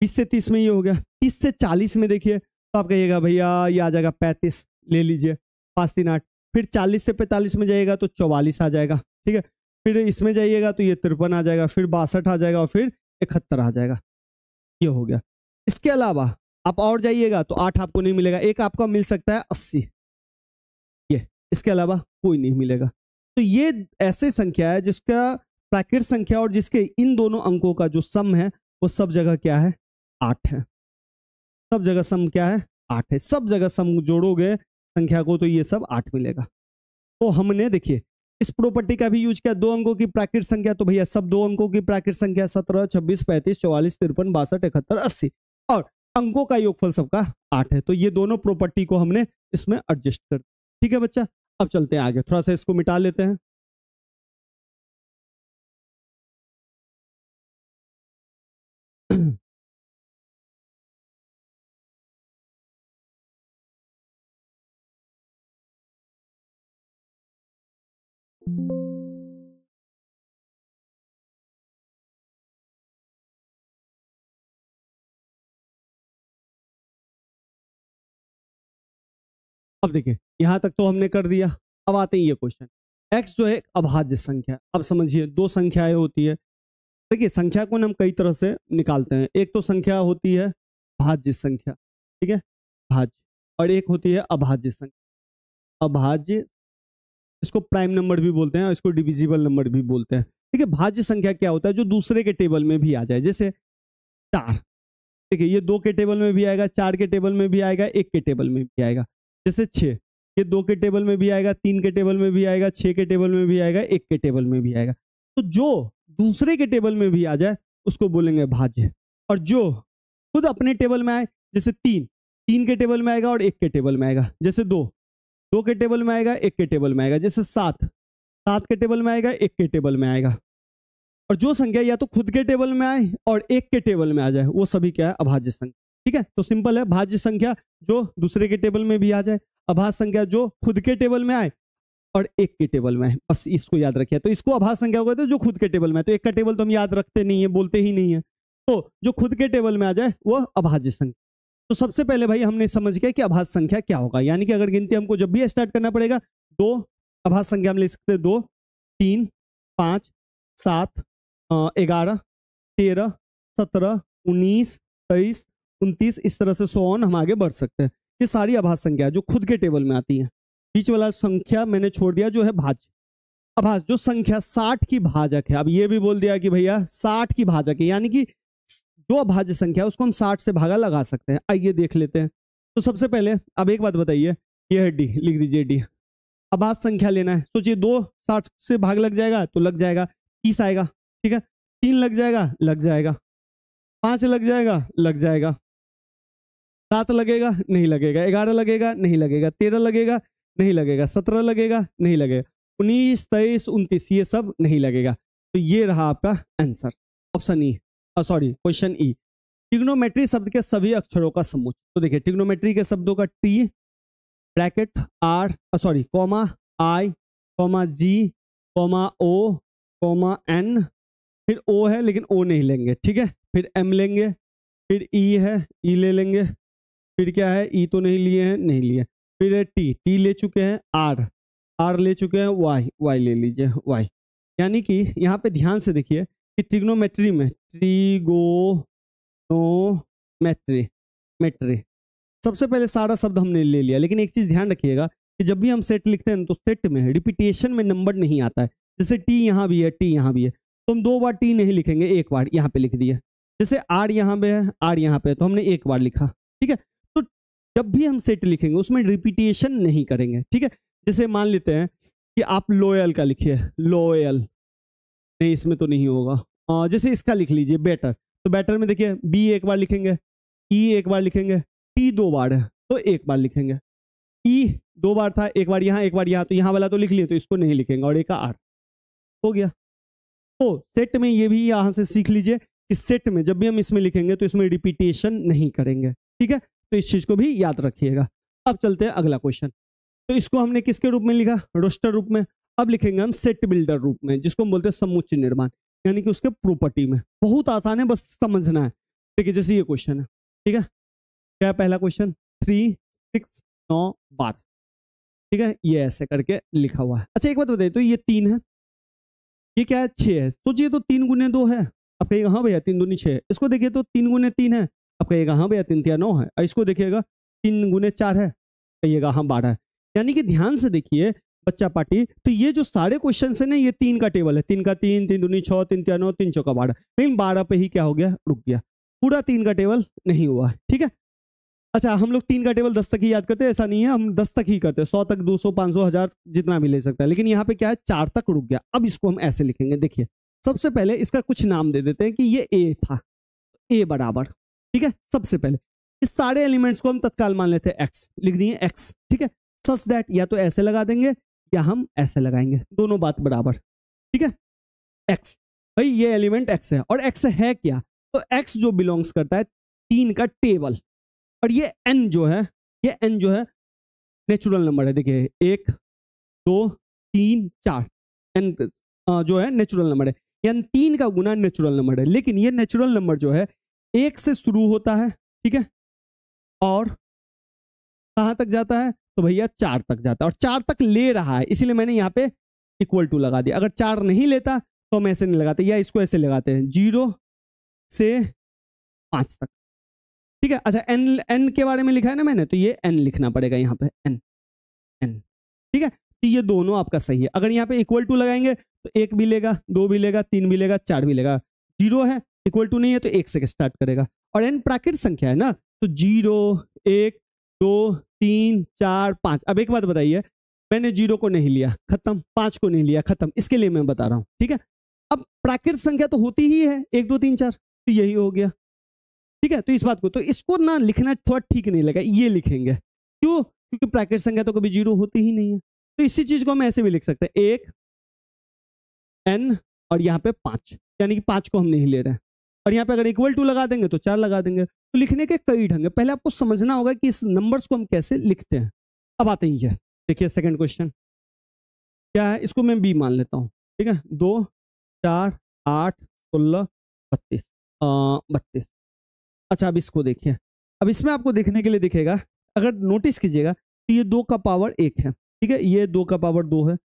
20 से 30 में ये हो गया, 30 से 40 में देखिए तो आप कहिएगा भैया ये आ जाएगा 35, ले लीजिए 5 3 8, फिर 40 से 45 में जाइएगा तो 44 आ जाएगा, ठीक है। फिर इसमें जाइएगा तो ये 53 आ जाएगा, फिर 62 आ जाएगा, और फिर 71 आ जाएगा, ये हो गया। इसके अलावा आप और जाइएगा तो 8 आपको नहीं मिलेगा, एक आपको मिल सकता है 80, ये, इसके अलावा कोई नहीं मिलेगा। तो ये ऐसे संख्या है जिसका प्राकृत संख्या और जिसके इन दोनों अंकों का जो सम है वो सब जगह क्या है, 8 है। सब जगह सम क्या है, 8 है। सब जगह सम जोड़ोगे संख्या को तो ये सब 8 मिलेगा। तो हमने देखिए इस प्रॉपर्टी का भी यूज किया, 2 अंकों की प्राकृत संख्या, तो भैया सब 2 अंकों की प्राकृत संख्या 17, 26, 35, 44, 53, 62, 71, 80, और अंकों का योगफल सबका 8 है। तो ये दोनों प्रॉपर्टी को हमने इसमें एडजस्ट कर, ठीक है बच्चा। अब चलते हैं आगे, थोड़ा सा इसको मिटा लेते हैं। अब देखिए यहां तक तो हमने कर दिया। अब आते हैं ये क्वेश्चन, x जो है एक अभाज्य संख्या। अब समझिए दो संख्याएं होती है। देखिए संख्या को हम कई तरह से निकालते हैं। एक तो संख्या होती है भाज्य संख्या, ठीक है, भाज्य, और एक होती है अभाज्य संख्या। अभाज्य, इसको प्राइम नंबर भी बोलते हैं और इसको डिविजिबल नंबर भी बोलते हैं। ठीक है, भाज्य संख्या क्या होता है, जो दूसरे के टेबल में भी आ जाए। जैसे 4, देखिए ये 2 के टेबल में भी आएगा, 4 के टेबल में भी आएगा, 1 के टेबल में भी आएगा। जैसे 6, ये 2 के टेबल में भी आएगा, 3 के टेबल में भी आएगा, 6 के टेबल में भी आएगा, 1 के टेबल में भी आएगा। तो जो दूसरे के टेबल में भी आ जाए उसको बोलेंगे भाज्य। और जो खुद अपने टेबल में आए, जैसे 3 के टेबल में आएगा और 1 के टेबल में आएगा। जैसे 2 के टेबल में आएगा, 1 के टेबल में आएगा। जैसे 7 के टेबल में आएगा, 1 के टेबल में आएगा। और जो संख्या या तो खुद के टेबल में आए और 1 के टेबल में आ जाए, वो सभी क्या है, अभाज्य संख्या। ठीक है, तो सिंपल है, भाज्य संख्या जो दूसरे के टेबल में भी आ जाए, अभाज्य संख्या जो खुद के टेबल में आए और 1 के टेबल में आए। बस इसको याद रखिए। तो इसको अभाज्य संख्या कहते हैं जो खुद के टेबल में है। तो 1 का टेबल तो हम याद रखते नहीं है, बोलते ही नहीं है। तो जो खुद के टेबल में आ जाए वो अभाज्य संख्या। तो सबसे पहले भाई हमने समझ गया कि अभाज्य संख्या क्या होगा। यानी कि अगर गिनती हमको जब भी स्टार्ट करना पड़ेगा, 2 अभाज्य संख्या हम ले सकते हैं, 2, 3, 5, 7, 11, 13, 17, 19, 23, 29, इस तरह से सो ऑन हम आगे बढ़ सकते हैं। ये सारी अभाज्य संख्या जो खुद के टेबल में आती है। बीच वाला संख्या मैंने छोड़ दिया जो है भाज्य। अभाज्य जो संख्या 60 की भाजक है। अब ये भी बोल दिया कि भैया 60 की भाजक है, यानी कि जो अभाज्य संख्या है उसको हम 60 से भागा लगा सकते हैं। आइए देख लेते हैं। तो सबसे पहले अब एक बात बताइए, ये है डी, लिख दीजिए डी। अभाज्य संख्या लेना है, सोचिए 2 60 से भाग लग जाएगा तो लग जाएगा 30 आएगा। ठीक है, 3 लग जाएगा, लग जाएगा, 5 लग जाएगा, लग जाएगा, 7 लगेगा, नहीं लगेगा, 11 लगेगा, नहीं लगेगा, 13 लगेगा, नहीं लगेगा, 17 लगेगा, नहीं लगेगा, 19, 23, 29, ये सब नहीं लगेगा। तो ये रहा आपका answer, option E, sorry question E. Trigonometry शब्द के सभी अक्षरों का समूह। तो देखिए ट्रिग्नोमेट्री के शब्दों का T, bracket, R, sorry comma, I, comma G, comma O, comma N, फिर ओ है लेकिन ओ नहीं लेंगे, ठीक है, फिर एम लेंगे, फिर ई है, ई ले लेंगे, फिर क्या है, ई तो नहीं लिए हैं, नहीं लिए, फिर टी, टी ले चुके हैं, आर, आर ले चुके हैं, वाई, वाई ले लीजिए, वाई। यानी कि यहाँ पे ध्यान से देखिए कि ट्रिग्नोमेट्री में, ट्रिगोनोमेट्री, मेट्री, सबसे पहले सारा शब्द हमने ले लिया। लेकिन एक चीज ध्यान रखिएगा कि जब भी हम सेट लिखते हैं तो सेट में रिपीटेशन में नंबर नहीं आता है। जैसे टी यहाँ भी है, टी यहाँ भी है, तो हम 2 बार टी नहीं लिखेंगे, 1 बार यहाँ पे लिख दिए। जैसे आर यहाँ पे है, आर यहाँ पे है, तो हमने 1 बार लिखा। ठीक है, तो जब भी हम सेट लिखेंगे उसमें रिपीटेशन नहीं करेंगे। ठीक है, जैसे मान लेते हैं कि आप लोयल का लिखिए, लोयल, नहीं इसमें तो नहीं होगा। जैसे इसका लिख लीजिए बेटर, तो बेटर में देखिए बी 1 बार लिखेंगे, ई 1 बार लिखेंगे, टी 2 बार है तो 1 बार लिखेंगे, ई 2 बार था, 1 बार यहाँ 1 बार यहाँ, तो यहाँ वाला तो लिख लिए तो इसको नहीं लिखेंगे, और 1 का आर हो गया। तो सेट में ये भी यहाँ से सीख लीजिए कि सेट में जब भी हम इसमें लिखेंगे तो इसमें रिपीटेशन नहीं करेंगे। ठीक है, तो इस चीज को भी याद रखिएगा। अब चलते हैं अगला क्वेश्चन। तो इसको हमने किसके रूप में लिखा, रोस्टर रूप में। अब लिखेंगे हम सेट बिल्डर रूप में, जिसको हम बोलते हैं समुच्चय निर्माण, यानी कि उसके प्रॉपर्टी में। बहुत आसान है, बस समझना है। देखिए जैसे ये क्वेश्चन है, ठीक है, क्या पहला क्वेश्चन, 3, 6, 9, 12, ठीक है, ये ऐसे करके लिखा हुआ है। अच्छा एक बात बताइए, तो ये 3 है, ये क्या है, 6 है, सोचिए तो 3 गुने 2 है, अब कहिएगा हाँ भैया 3 दूनी 6 है। इसको देखिए तो 3 गुने 3 है, अब कहिएगा हाँ भैया 3 तिया 9 है। और इसको देखिएगा 3 गुने 4 है, कहिएगा हाँ 12 है। यानी कि ध्यान से देखिए बच्चा पार्टी, तो ये जो सारे क्वेश्चन है ना, ये 3 का टेबल है, 3 का 3, 3 दूनी 6, 3 तिया 9, 3 चौका 12, लेकिन 12 पे ही क्या हो गया, रुक गया, पूरा 3 का टेबल नहीं हुआ है। ठीक है, अच्छा हम लोग 3 का टेबल 10 तक ही याद करते हैं, ऐसा नहीं है, हम 10 तक ही करते हैं, 100 तक, 200, 500, 1000 जितना भी ले सकता है। लेकिन यहाँ पे क्या है, 4 तक रुक गया। अब इसको हम ऐसे लिखेंगे, देखिए सबसे पहले इसका कुछ नाम दे देते हैं कि ये ए था, ए बराबर, ठीक है, सबसे पहले इस सारे एलिमेंट्स को हम तत्काल मान लेते हैं एक्स, लिख दिए एक्स। ठीक है, सच दैट या तो ऐसे लगा देंगे या हम ऐसे लगाएंगे, दोनों बात बराबर। ठीक है, एक्स, भाई ये एलिमेंट एक्स है, और एक्स है क्या, तो एक्स जो बिलोंग्स करता है 3 का टेबल, और ये एन जो है, ये एन जो है नेचुरल नंबर है। देखिए 1, 2, 3, 4, n जो है नेचुरल नंबर है, यानी 3 का गुना नेचुरल नंबर है। लेकिन ये नेचुरल नंबर जो है 1 से शुरू होता है, ठीक है, और कहां तक जाता है, तो भैया 4 तक जाता है, और 4 तक ले रहा है, इसीलिए मैंने यहाँ पे इक्वल टू लगा दिया। अगर 4 नहीं लेता तो हम ऐसे नहीं लगाते, या इसको ऐसे लगाते हैं 0 से 5 तक, ठीक है। अच्छा, n के बारे में लिखा है ना मैंने, तो ये n लिखना पड़ेगा यहाँ पे, n, ठीक है। तो ये दोनों आपका सही है। अगर यहाँ पे इक्वल टू लगाएंगे तो 1 भी लेगा, 2 भी लेगा, 3 भी लेगा, 4 भी लेगा। 0 है, इक्वल टू नहीं है, तो 1 से स्टार्ट करेगा। और n प्राकृत संख्या है ना, तो 0, 1, 2, 3, 4, 5। अब एक बात बताइए, मैंने 0 को नहीं लिया, खत्म, 5 को नहीं लिया, खत्म, इसके लिए मैं बता रहा हूँ, ठीक है। अब प्राकृत संख्या तो होती ही है 1, 2, 3, 4, तो यही हो गया, ठीक है। तो इस बात को, तो इसको ना लिखना थोड़ा ठीक नहीं लगा, ये लिखेंगे, क्यों, क्योंकि प्राकृत संख्या तो कभी 0 होती ही नहीं है। तो इसी चीज को हम ऐसे भी लिख सकते हैं, 1 n और यहाँ पे 5, यानी कि 5 को हम नहीं ले रहे हैं, और यहाँ पे अगर इक्वल टू लगा देंगे तो 4 लगा देंगे। तो लिखने के कई ढंग है, पहले आपको समझना होगा कि इस नंबर्स को हम कैसे लिखते हैं। अब आते हैं, देखिए सेकंड क्वेश्चन क्या है, इसको मैं बी मान लेता हूँ, ठीक है। 2, 4, 8, 16, 32, 32। अच्छा, अब इसको देखिए, अब इसमें आपको देखने के लिए दिखेगा, अगर नोटिस कीजिएगा तो ये 2 का पावर 1 है, ठीक है, ये 2 का पावर 2 है,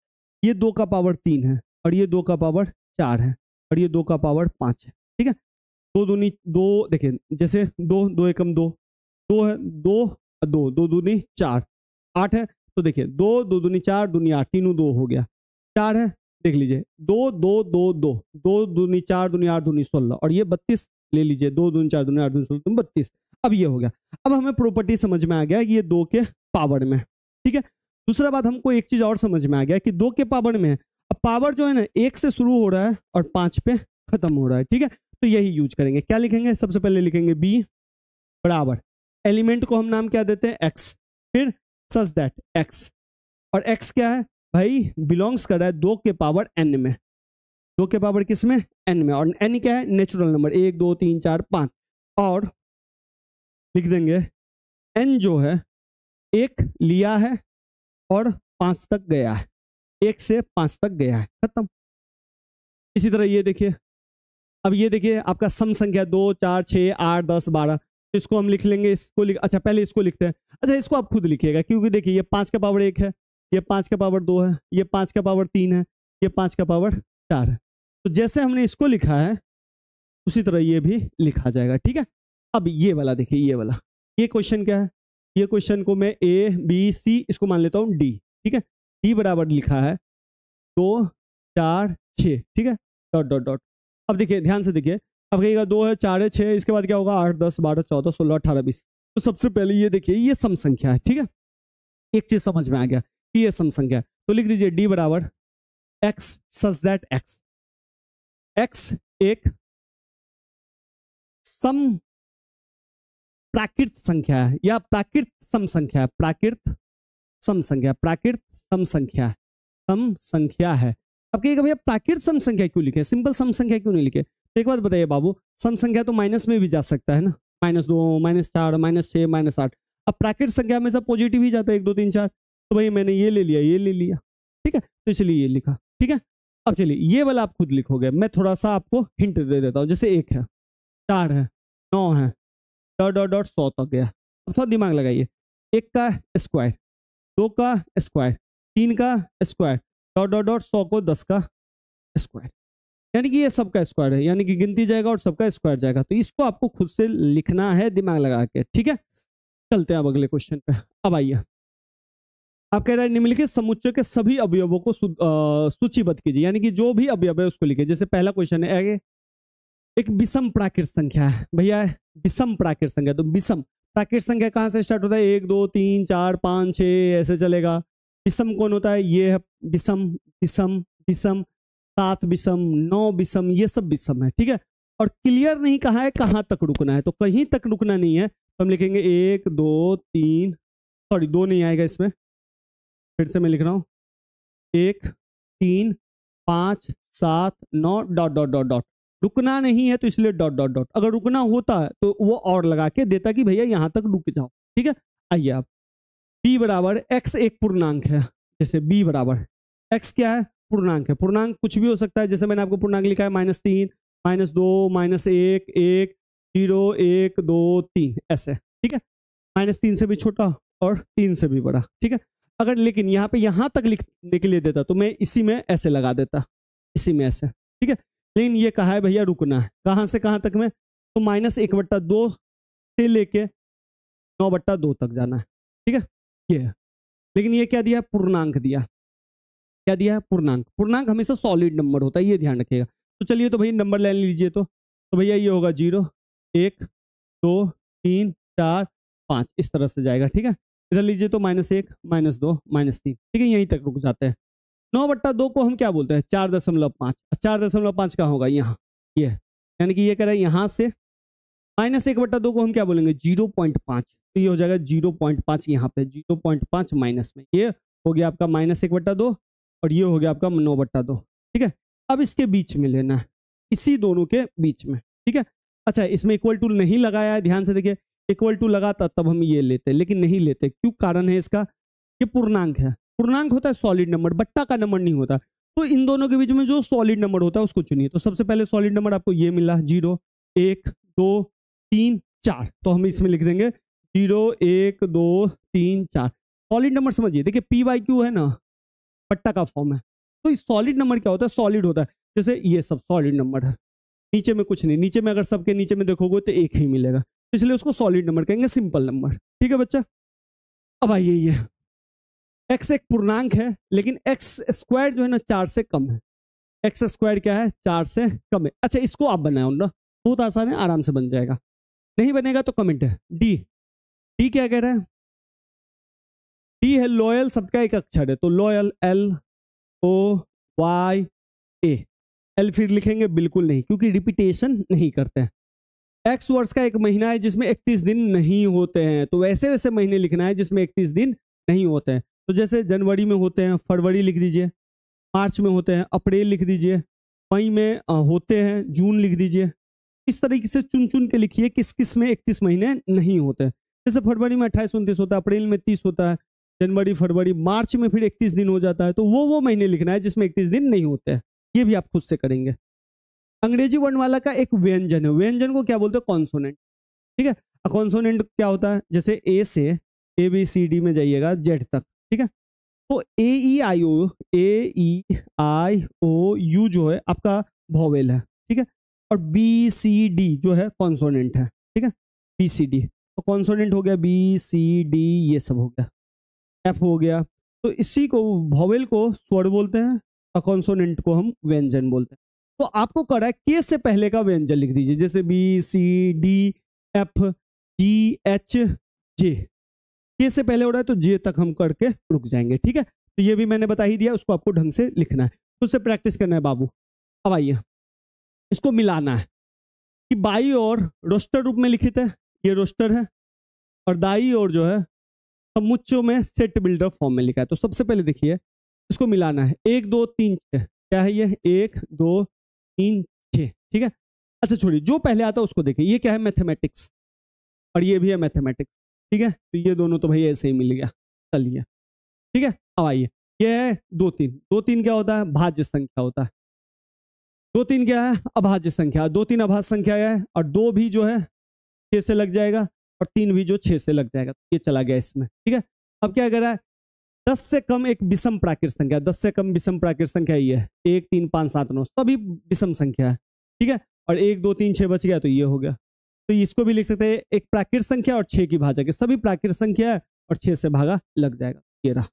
ये 2 का पावर 3 है, और ये 2 का पावर 4 है, और ये 2 का पावर 5 है, ठीक है। 2 दूनी 2, देखिए जैसे 2, 2 एकम 2, 2 है, 2 2, 2 दूनी 4, 8 है, तो देखिए 2, 2 दूनी 4, दूनी 8, तीनों 2 हो गया, 4 है, देख लीजिए 2, 2, 2, 2, 2 दूनी 4, दूनी 8, दूनी 16, और ये 32 ले लीजिए, 2 दूनी 4, दूनी 8, दूनी 16, 32। अब ये हो गया। अब हमें प्रॉपर्टी समझ में आ गया कि ये 2 के पावर में, ठीक है। दूसरा बात, हमको एक चीज और समझ में आ गया कि 2 के पावर में है, अब पावर जो है ना 1 से शुरू हो रहा है और 5 पे खत्म हो रहा है, ठीक है। तो यही यूज करेंगे। क्या लिखेंगे, सबसे पहले लिखेंगे b बराबर, एलिमेंट को हम नाम क्या देते हैं, x, फिर सच दैट x, और x क्या है भाई, बिलोंग्स कर रहा है 2 के पावर n में, 2 के पावर किस में, n में, और n क्या है, नेचुरल नंबर, 1, 2, 3, 4, 5, और लिख देंगे n जो है 1 लिया है और 5 तक गया है, 1 से 5 तक गया है, खत्म। इसी तरह ये देखिए, अब ये देखिए आपका सम संख्या 2, 4, 6, 8, 10, 12, तो इसको हम लिख लेंगे, इसको अच्छा पहले इसको लिखते हैं। अच्छा, इसको आप खुद लिखिएगा, क्योंकि देखिए ये 5 का पावर 1 है, ये 5 का पावर 2 है, ये 5 का पावर 3 है, ये 5 का पावर 4 है। तो जैसे हमने इसको लिखा है उसी तरह ये भी लिखा जाएगा, ठीक है। अब ये वाला देखिए, ये वाला, ये क्वेश्चन क्या है, ये क्वेश्चन को मैं A, B, C इसको मान लेता हूँ D, ठीक है। D बराबर लिखा है 2, 4, 6, ठीक है, डॉट डॉट डॉट। अब देखिए ध्यान से देखिए, अब कहिएगा 2 है, 4 है, 6 है, इसके बाद क्या होगा, 8, 10, 12, 14, 16, 18, 20। तो सबसे पहले ये देखिए, ये सम संख्या है, ठीक है। एक चीज समझ में आ गया कि ये सम संख्या है, तो लिख दीजिए D बराबर x सच दैट x एक सम प्राकृत संख्या है, या प्राकृत सम संख्या है, प्राकृत सम संख्या, प्राकृत सम संख्या, सम संख्या है। अब कहिएगा भैया प्राकृत सम संख्या क्यों लिखे, सिंपल सम संख्या क्यों नहीं लिखे। तो एक बात बताइए बाबू, सम संख्या तो माइनस में भी जा सकता है ना, -2, -4, -6, -8। अब प्राकृत संख्या हमेशा पॉजिटिव ही जाता है, 1, 2, 3, 4, तो भाई मैंने ये ले लिया, ये ले लिया, ठीक है, तो इसलिए ये लिखा, ठीक है। अब चलिए ये वाला आप खुद लिखोगे, मैं थोड़ा सा आपको हिंट दे देता हूँ। जैसे 1 है, 4 है, 9 है, डॉट डॉट डॉट 100 तक गया। अब थोड़ा दिमाग लगाइए, 1 का स्क्वायर, 2 का स्क्वायर, 3 का स्क्वायर, डॉट डॉट डॉट 100 को 10 का स्क्वायर, यानी कि ये सबका स्क्वायर है, यानी कि गिनती जाएगा और सबका स्क्वायर जाएगा। तो इसको आपको खुद से लिखना है दिमाग लगा के, ठीक है। चलते हैं अब अगले क्वेश्चन पे। अब आइए, आप कह रहे हैं निम्नलिखित समुच्चय के सभी अवयवों को सूचीबद्ध कीजिए, यानी कि जो भी अवयव है उसको लिखिए। जैसे पहला क्वेश्चन है आगे, एक विषम प्राकृत संख्या है भैया, विषम प्राकृत संख्या, तो विषम प्राकृत संख्या कहाँ से स्टार्ट होता है, 1, 2, 3, 4, 5, 6 ऐसे चलेगा। विषम कौन होता है, ये है विषम, विषम, विषम, 7 विषम, 9 विषम, ये सब विषम है, ठीक है। और क्लियर नहीं कहा है कहाँ तक रुकना है, तो कहीं तक रुकना नहीं है, तो हम लिखेंगे 1, 2, 3, सॉरी 2 नहीं आएगा इसमें, फिर से मैं लिख रहा हूँ 1, 3, 5, 7, 9 डॉट डॉट डॉट डॉट। रुकना नहीं है तो इसलिए डॉट डॉट डॉट, अगर रुकना होता तो वो और लगा के देता कि भैया यहां तक रुक जाओ, ठीक है। आइए आप, b बराबर x एक पूर्णांक है, जैसे b बराबर x क्या है, पूर्णांक है। पूर्णांक कुछ भी हो सकता है, जैसे मैंने आपको पूर्णांक लिखा है -3, -2, -1, 1, 0, 1, 2, 3 ऐसे, ठीक है। -3 से भी छोटा और 3 से भी बड़ा, ठीक है। अगर लेकिन यहाँ पे यहाँ तक लिखने के लिए देता तो मैं इसी में ऐसे लगा देता, इसी में ऐसे, ठीक है। लेकिन ये कहा है भैया रुकना है, कहाँ से कहाँ तक में, तो -1/2 से लेके 9/2 तक जाना है, ठीक है। ये है। लेकिन ये क्या दिया, पूर्णांक दिया, क्या दिया है, पूर्णांक। पूर्णांक हमेशा सॉलिड नंबर होता है, ये ध्यान रखिएगा। तो चलिए तो भैया नंबर ले लीजिए, तो भैया ये होगा 0, 1, 2, 3, 4, 5 इस तरह से जाएगा, ठीक है। इधर लीजिए तो -1, -2, -3, ठीक है, यहीं तक रुक जाते हैं। 9/2 को हम क्या बोलते हैं, 4.5। 4.5 का होगा यहाँ, ये यानी कि ये कह रहा है यहाँ से -1/2 को हम क्या बोलेंगे, 0.5, तो ये हो जाएगा 0.5 यहाँ पे, 0.5 माइनस में, ये हो गया आपका -1/2 और ये हो गया आपका 9/2, ठीक है। अब इसके बीच में लेना है, इसी दोनों के बीच में, ठीक है। अच्छा, इसमें इक्वल टू नहीं लगाया है, ध्यान से देखिए, इक्वल टू लगाता तब हम ये लेते, लेकिन नहीं लेते, क्यों, कारण है इसका, ये पूर्णांक है। पूर्णांक होता है सॉलिड नंबर, बट्टा का नंबर नहीं होता। तो इन दोनों के बीच में जो सॉलिड नंबर होता है उसको चुनिए। तो सबसे पहले सॉलिड नंबर आपको ये मिला, 0, 1, 2, 3, 4, तो हम इसमें लिख देंगे 0, 1, 2, 3, 4। सॉलिड नंबर समझिए, देखिए PYQ है ना, पट्टा का फॉर्म है। तो सॉलिड नंबर क्या होता है, सॉलिड होता है, जैसे ये सब सॉलिड नंबर है, नीचे में कुछ नहीं, नीचे में अगर सबके नीचे में देखोगे तो एक ही मिलेगा, तो इसलिए उसको सॉलिड नंबर कहेंगे, सिंपल नंबर, ठीक है बच्चा। अब आइए, ये x एक पूर्णांक है, लेकिन x² जो है ना 4 से कम है। x² क्या है, 4 से कम है। अच्छा, इसको आप बनाओ ना, बहुत आसान है, आराम से बन जाएगा। नहीं बनेगा तो कमेंट है। डी क्या कह रहा है, डी है लॉयल, सबका एक अक्षर है, तो लॉयल LOYA। एल फिर लिखेंगे, बिल्कुल नहीं, क्योंकि रिपीटेशन नहीं करते हैं। एक्स वर्ष का एक महीना है जिसमें 31 दिन नहीं होते हैं, तो वैसे वैसे महीने लिखना है जिसमें 31 दिन नहीं होते हैं। तो जैसे जनवरी में होते हैं, फरवरी लिख दीजिए, मार्च में होते हैं, अप्रैल लिख दीजिए, मई में होते हैं, जून लिख दीजिए। इस तरीके से चुन चुन के लिखिए किस किस में 31 महीने नहीं होते। जैसे फरवरी में 28-29 होता है, अप्रैल में 30 होता है, जनवरी, फरवरी, मार्च में फिर 31 दिन हो जाता है, तो वो महीने लिखना है जिसमें 31 दिन नहीं होते हैं। ये भी आप खुद से करेंगे। अंग्रेजी वर्णमाला का एक व्यंजन है, व्यंजन को क्या बोलते हैं, कॉन्सोनेंट, ठीक है। कॉन्सोनेंट क्या होता है, जैसे ए से ABCD में जाइएगा Z तक, ठीक है। तो AEIOU जो है आपका वोवेल है, ठीक है, और BCD जो है कॉन्सोनेंट है, ठीक है, BCD। तो कॉन्सोनेंट हो गया BCD, ये सब हो गया, F हो गया। तो इसी को वोवेल को स्वर बोलते हैं और कॉन्सोनेंट को हम व्यंजन बोलते हैं। तो आपको कह रहा है के से पहले का व्यंजन लिख दीजिए, जैसे BCDFGHJ, के से पहले हो रहा है तो जे तक हम करके रुक जाएंगे, ठीक है। तो ये भी मैंने बता ही दिया, उसको आपको ढंग से लिखना है, तो उससे प्रैक्टिस करना है बाबू। अब आइए, इसको मिलाना है कि बाई और रोस्टर रूप में लिखित है, ये रोस्टर है, और दाई और जो है समुच्चयों में सेट बिल्डर फॉर्म में लिखा है। तो सबसे पहले देखिए, इसको मिलाना है, 1 2 3 6, क्या है ये, 1 2 3 6, ठीक है। अच्छा छोड़िए, जो पहले आता है उसको देखिए, ये क्या है, मैथमेटिक्स, और ये भी है मैथमेटिक्स, ठीक है। तो ये दोनों तो भैया ऐसे ही मिल गया, चलिए, ठीक है। अब आइए, ये है 2 3, 2 3 क्या होता है, भाज्य संख्या होता है। 2 3 क्या है, अभाज्य संख्या। 2 3 अभाज्य संख्या है, और 2 भी जो है 6 से लग जाएगा, और 3 भी जो 6 से लग जाएगा, ये चला गया इसमें, ठीक है। अब क्या कर रहा है, 10 से कम एक विषम प्राकृत संख्या, 10 से कम विषम प्राकृत संख्या ये है, 1 3 5 7 9 सभी विषम संख्या है, ठीक है। और 1 2 3 6 बच गया, तो ये हो गया। तो इसको भी लिख सकते हैं, एक प्राकृत संख्या और 6 की भाजक है, सभी प्राकृत संख्या है और 6 से भागा लग जाएगा, ये रहा।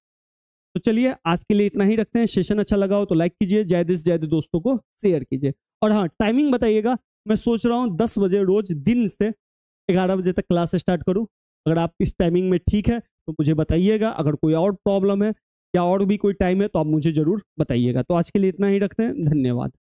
तो चलिए आज के लिए इतना ही रखते हैं। सेशन अच्छा लगा हो तो लाइक कीजिए, ज्यादा से ज्यादा दोस्तों को शेयर कीजिए, और हाँ टाइमिंग बताइएगा। मैं सोच रहा हूँ 10 बजे रोज दिन से 11 बजे तक क्लास स्टार्ट करूँ। अगर आप इस टाइमिंग में ठीक है तो मुझे बताइएगा, अगर कोई और प्रॉब्लम है या और भी कोई टाइम है तो आप मुझे जरूर बताइएगा। तो आज के लिए इतना ही रखते हैं, धन्यवाद।